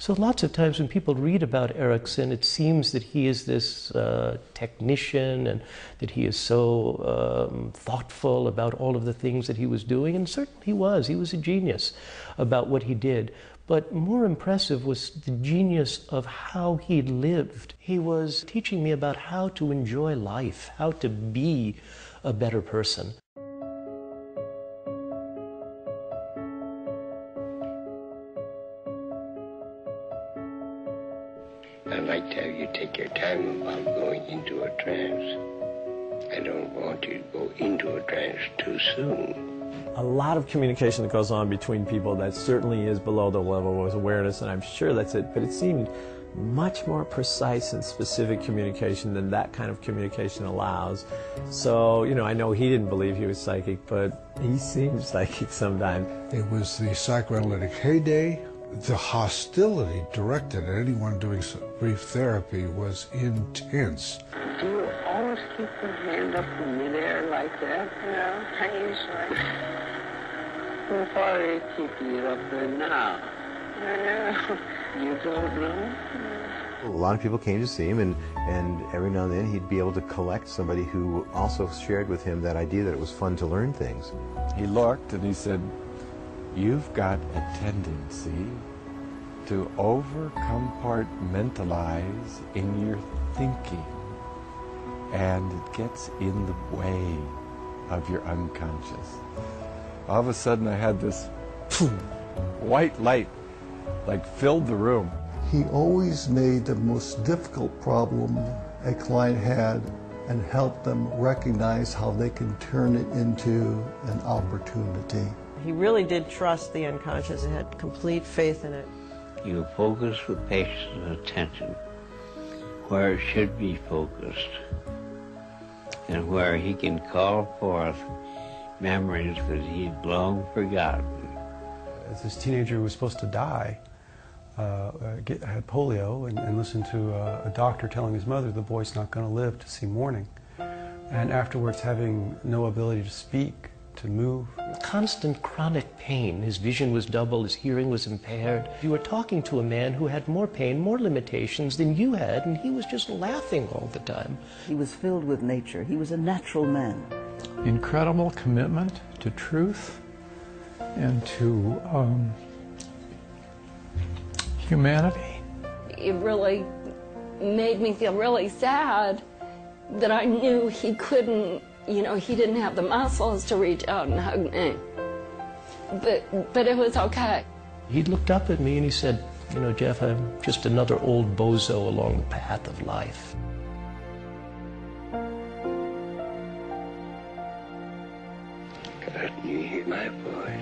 So lots of times when people read about Erickson, it seems that he is this technician and that he is so thoughtful about all of the things that he was doing, and certainly he was. He was a genius about what he did. But more impressive was the genius of how he lived. He was teaching me about how to enjoy life, how to be a better person. I'd like to have you take your time about going into a trance. I don't want you to go into a trance too soon. A lot of communication that goes on between people that certainly is below the level of awareness, and I'm sure that's it, but it seemed much more precise and specific communication than that kind of communication allows. So, you know, I know he didn't believe he was psychic, but he seemed psychic sometimes. It was the psychoanalytic heyday. The hostility directed at anyone doing brief therapy was intense. Do you always keep your hand up in midair like that? No, usually. How far are you keeping it up there now? You don't know? A lot of people came to see him, and every now and then he'd be able to collect somebody who also shared with him that idea that it was fun to learn things. He looked and he said, "You've got a tendency to over-compartmentalize in your thinking, and it gets in the way of your unconscious." All of a sudden I had this white light like filled the room. He always made the most difficult problem a client had and helped them recognize how they can turn it into an opportunity. He really did trust the unconscious and had complete faith in it. You focus with patience and attention where it should be focused and where he can call forth memories that he'd long forgotten. As this teenager who was supposed to die, had polio, and listened to a doctor telling his mother the boy's not going to live to see morning. And afterwards having no ability to speak, to move. Constant chronic pain. His vision was doubled, his hearing was impaired. You were talking to a man who had more pain, more limitations than you had, and he was just laughing all the time. He was filled with nature. He was a natural man. Incredible commitment to truth and to humanity. It really made me feel really sad that I knew he couldn't, you know, he didn't have the muscles to reach out and hug me. But it was okay. He looked up at me and he said, "You know, Jeff, I'm just another old bozo along the path of life." God, you hear my voice?